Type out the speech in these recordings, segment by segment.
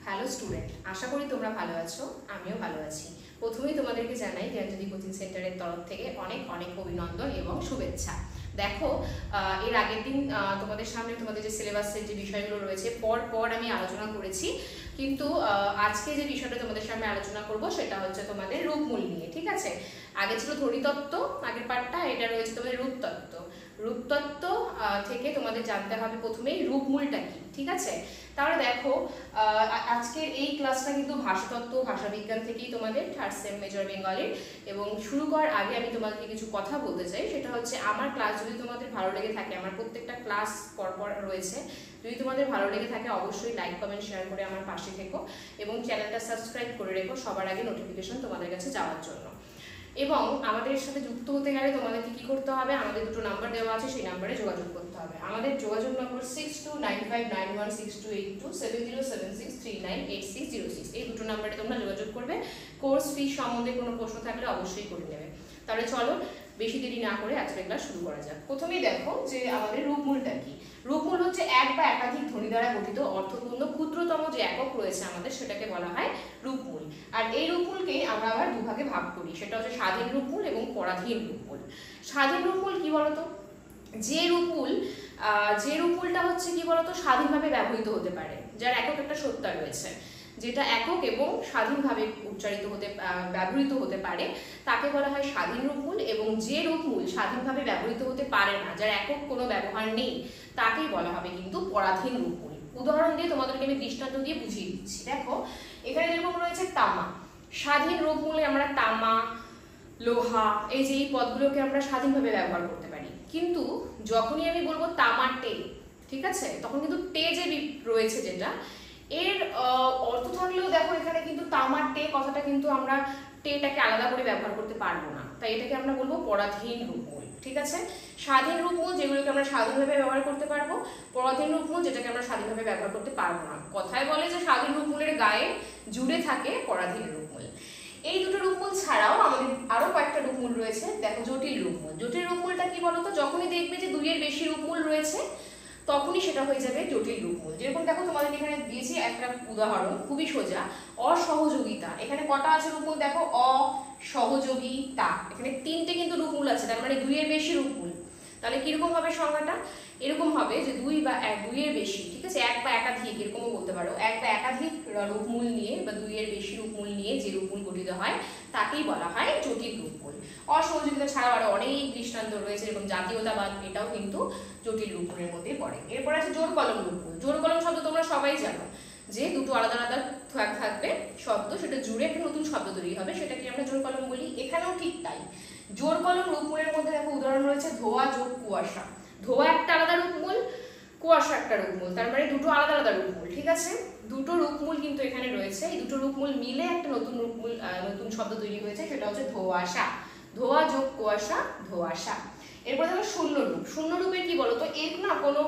Hello student, আশা করি তোমরা ভালো আছো, আমিও ভালো আছি। প্রথমেই তোমাদেরকে জানাই জ্ঞানজ্যোতি কোচিং সেন্টারের তরফ থেকে অনেক অনেক অভিনন্দন এবং শুভেচ্ছা। দেখো, এর আগের দিন তোমাদের সামনে তোমাদের যে সিলেবাসের যে বিষয়গুলো রয়েছে পর আমি আলোচনা করেছি, কিন্তু আজকে যে বিষয়টা তোমাদের সামনে আলোচনা করব সেটা হচ্ছে তোমাদের রূপমূল নিয়ে। ঠিক আছে, আগে ছিল ধরিতত্ত্ব আগের পার্টটা, এটা রয়েছে তোমাদের রূপতত্ত্ব। রূপতত্ত্ব থেকে তোমাদের জানতে হবে প্রথমেই রূপমূলটা কি। ঠিক আছে, তাহলে দেখো আজকের এই ক্লাসটা কিন্তু ভাষাতত্ত্ব ভাষাবিজ্ঞান থেকেই তোমাদের থার্ড সেম মেজর বেঙ্গলির। এবং শুরু করার আগে আমি তোমাদেরকে কিছু কথা বলতে চাই, সেটা হচ্ছে আমার ক্লাস যদি তোমাদের ভালো লেগে থাকে, আমার প্রত্যেকটা ক্লাস পরপর রয়েছে, যদি তোমাদের ভালো লেগে থাকে অবশ্যই লাইক কমেন্ট শেয়ার করে আমার পাশে থেকো এবং চ্যানেলটা সাবস্ক্রাইব করে রেখো সবার আগে নোটিফিকেশন তোমাদের কাছে যাওয়ার জন্য। এবং আমাদের সাথে যুক্ত হতে গেলে তোমাদেরকে কি করতে হবে, আমাদের দুটো নাম্বার দেওয়া আছে, সেই নাম্বারে যোগাযোগ করতে হবে। আমাদের যোগাযোগ নম্বর 6295916282 7076398606। এই দুটো নাম্বারে তোমরা যোগাযোগ করবে। কোর্স ফি সম্বন্ধে কোনো প্রশ্ন থাকলে অবশ্যই করে নেবে। তাহলে চলো বেশি দেরি না করে আজকে ক্লাস শুরু করা যাক। প্রথমেই দেখো যে আমাদের রূপমূলটা কি। রূপমূল হচ্ছে এক বা একাধিক ধ্বনি দ্বারা গঠিত অর্থপূর্ণ ক্ষুদ্রতম যে একক রয়েছে আমাদের, সেটাকে বলা হয় রূপমূল। আর এই রূপমূলকে আমরা আবার দুভাগে ভাগ করি, সেটা হচ্ছে স্বাধীন রূপমূল এবং পরাধীন রূপমূল। স্বাধীন রূপমূল কি বলতো, যে রূপমূলটা হচ্ছে কি বলতো স্বাধীনভাবে ব্যবহৃত হতে পারে, যার একক একটা সত্তা রয়েছে, যেটা একক এবং স্বাধীনভাবে ব্যবহৃত হতে পারে, তাকে বলা হয় স্বাধীন রূপমূল। এবং যে রূপমূল স্বাধীনভাবে ব্যবহৃত হতে পারে না, যার একক কোনো ব্যবহার নেই, তাকেই বলা হবে কিন্তু পরাধীন রূপমূল। উদাহরণ দিয়ে তোমাদেরকে আমি দৃষ্টান্ত দিয়ে বুঝিয়ে দিচ্ছি। দেখো এখানে যেরকম রয়েছে তামা, স্বাধীন রূপমূলে আমরা তামা, লোহা, এই যে এই পদগুলোকে আমরা স্বাধীনভাবে ব্যবহার করতে পারি। কিন্তু যখনই আমি বলবো তামা টে, ঠিক আছে, তখন কিন্তু টে যে রয়েছে যেটা, এর অর্থ থাকলেও দেখো এখানে কিন্তু তামার টে কথাটা কিন্তু আমরা টেটাকে আলাদা করে ব্যবহার করতে পারবো না, তাই এটাকে আমরা বলবো পরাধীন রূপমূল। ঠিক আছে, স্বাধীন রূপমূল যেগুলোকে আমরা স্বাধীনভাবে ব্যবহার করতে পারবো, পরাধীন রূপমূল যেটাকে আমরা স্বাধীনভাবে ব্যবহার করতে পারবো না। কথায় বলে যে স্বাধীন রূপমূলের গায়ে জুড়ে থাকে পরাধীন রূপমূল। এই দুটো রূপমূল ছাড়াও আমাদের আরো কয়েকটা রূপমূল রয়েছে। দেখো জটিল রূপমূল। জটিল রূপমূলটা কি বলতো, যখনই দেখবে যে দুইয়ের বেশি রূপমূল রয়েছে তখনই সেটা হয়ে যাবে জটিল রূপমূল। যেরকম দেখো তোমাদের এখানে দিয়েছি একটা উদাহরণ, খুবই সোজা, অসহযোগিতা। এখানে কটা আছে রূপমূল দেখো, অসহযোগিতা, এখানে তিনটে কিন্তু রূপমূল আছে, তার মানে দুইয়ের বেশি রূপমূল। তাহলে কিরকম হবে সংজ্ঞাটা, এরকম হবে যে দুইয়ের বেশি, ঠিক আছে, এক বা একাধিক এরকমও বলতে পারো, এক বা একাধিক রূপমূল নিয়ে বা দুইয়ের বেশি রূপমূল নিয়ে যে রূপমূল গঠিত হয় তাকেই বলা হয় জটিল রূপমূল। অসহযোগিতা ছাড়াও আরো অনেক দৃষ্টান্ত রয়েছে, যেরকম জাতীয়তাবাদ, এটাও কিন্তু জটিল রূপমূলের মধ্যে পড়ে। এরপর আছে জোর কলম রূপমূল। জোর কলম শব্দ তোমরা সবাই জানো, যে দুটো আলাদা আলাদা থাকবে শব্দ, সেটা জুড়ে একটা নতুন শব্দ তৈরি হবে, সেটাকে আমরা জোর কলম বলি। এখানেও ঠিক তাই, জোর কলম রূপমূলের মধ্যে দেখো উদাহরণ রয়েছে ধোয়া যোগ কুয়াশা। ধোয়া একটা আলাদা রূপমূল, কুয়াশা একটা রূপমূল, তার মানে দুটো আলাদা আলাদা রূপমূল। ঠিক আছে, দুটো রূপমূল কিন্তু এখানে রয়েছে, এই দুটো রূপমূল মিলে একটা নতুন শব্দ তৈরি হয়েছে, সেটা হচ্ছে ধোঁয়াশা। ধোয়া যোগ কুয়াশা, ধোঁয়াশা। এরপর দেখো শূন্য রূপ। শূন্য রূপের কি বলতো, এর না কোনো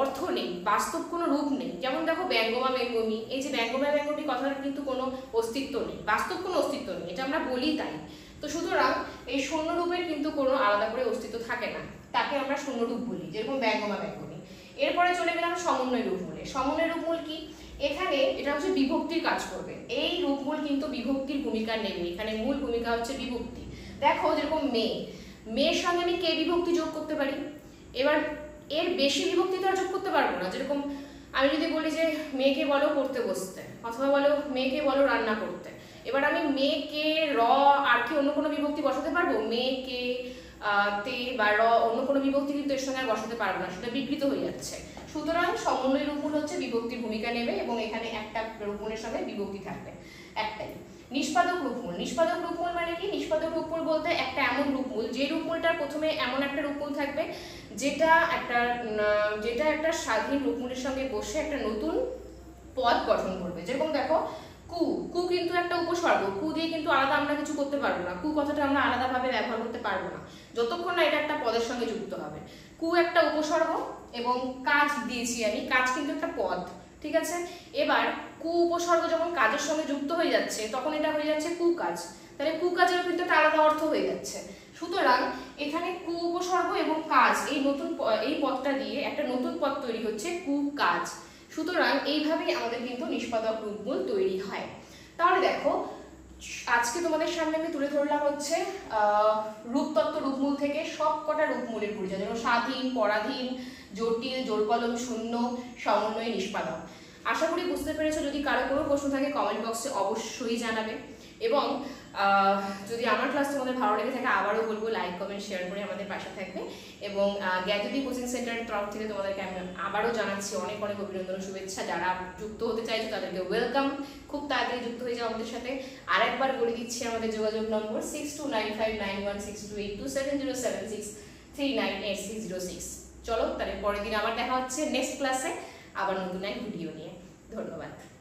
অর্থ নেই, বাস্তব কোনো রূপ নেই। যেমন দেখো ব্যঙ্গমা ব্যঙ্গমী, এই যে ব্যঙ্গমা ব্যঙ্গমী কথার কিন্তু কোনো অস্তিত্ব নেই, বাস্তব কোনো অস্তিত্ব নেই, এটা আমরা বলি তাই। তো সুতরাং এই শূন্য রূপের কিন্তু কোনো আলাদা করে অস্তিত্ব থাকে না, তাকে আমরা শূন্য রূপ বলি, যেরকম ব্যঙ্গমা ব্যঙ্গমী। এরপরে চলে গেলাম সমন্বয় রূপমূলে। সমন্বয় রূপমূল কি, এখানে এটা হচ্ছে বিভক্তির কাজ করবে। এই রূপমূল কিন্তু বিভক্তির ভূমিকা নেবে, এখানে মূল ভূমিকা হচ্ছে বিভক্তি। দেখো যেরকম মেয়ের সঙ্গে আমি কে বিভক্তি যোগ করতে পারি, এবার এর বেশি বিভক্তি তো আর যোগ করতে পারবো না। যেরকম আমি যদি বলি যে মেয়েকে বলো পড়তে বসতে, অথবা বলো মেয়েকে বলো রান্না করতে, এবার আমি মেয়েকে র আর কি অন্য কোনো বিভক্তি বসাতে পারবো, মেয়েকে তে বা র অন্য কোনো বিভক্তি কিন্তু এর সঙ্গে আর বসাতে পারবো না, সেটা বিকৃত হয়ে যাচ্ছে। সুতরাং সমন্বয় রূপমূল হচ্ছে বিভক্তির ভূমিকা নেবে এবং এখানে একটা রূপমূলের সঙ্গে বিভক্তি থাকবে একটাই। নিষ্পাদক রূপমূল। নিষ্পাদক রূপমূল মানে কি, নিষ্পাদক রূপমূল বলতে একটা এমন রূপমূল, যে রূপমূলটার প্রথমে এমন একটা রূপমূল থাকবে যেটা একটা স্বাধীন রূপমূলের সঙ্গে বসে একটা নতুন পদ গঠন করবে। যেরকম দেখো কু কিন্তু একটা উপসর্গ, কু দিয়ে কিন্তু আলাদা আমরা কিছু করতে পারবো না, কু কথাটা আমরা আলাদাভাবে ব্যবহার করতে পারবো না যতক্ষণ না এটা একটা পদের সঙ্গে যুক্ত হবে। কু একটা উপসর্গ এবং কাজ দিয়েছি আমি, কাজ কিন্তু একটা পদ। ঠিক আছে, এবার কু উপসর্গ যখন কাজের সঙ্গে যুক্ত হয়ে যাচ্ছে তখন এটা হয়ে যাচ্ছে কুকাজ, তাহলে কুকাজেরও কিন্তু একটা আলাদা অর্থ হয়ে যাচ্ছে। সুতরাং এখানে কু উপসর্গ এবং কাজ এই পদটা দিয়ে একটা নতুন পদ তৈরি হচ্ছে কুকাজ। সুতরাং এইভাবেই আমাদের কিন্তু নিষ্পাদক রূপমূল তৈরি হয়। তাহলে দেখো আজকে তোমাদের সামনে আমি তুলে ধরলাম হচ্ছে রূপতত্ত্ব রূপমূল থেকে সব কটা রূপমূলের পরিচয়, যেমন স্বাধীন, পরাধীন, জটিল, জোড়কলম, শূন্য, সমন্বয়, নিষ্পাদক। আশা করি বুঝতে পেরেছো। যদি কারো কোনো প্রশ্ন থাকে কমেন্ট বক্সে অবশ্যই জানাবে, এবং যদি আমার ক্লাস তোমাদের ভালো লেগে থাকে আবারও বলবো লাইক কমেন্ট শেয়ার করে আমাদের পাশে থাকবে। এবং জ্ঞানজ্যোতি কোচিং সেন্টারের তরফ থেকে তোমাদেরকে আমি আবারও জানাচ্ছি অনেক অনেক অভিনন্দন শুভেচ্ছা। যারা যুক্ত হতে চাইছো তাদেরকে ওয়েলকাম, খুব তাড়াতাড়ি যুক্ত হয়ে যাও আমাদের সাথে। আরেকবার বলে দিচ্ছি আমাদের যোগাযোগ নম্বর 62959162827076398606। চলো তাহলে পরের দিন আবার দেখা হচ্ছে নেক্সট ক্লাসে আবার নতুন এক ভিডিও নিয়ে। ধন্যবাদ।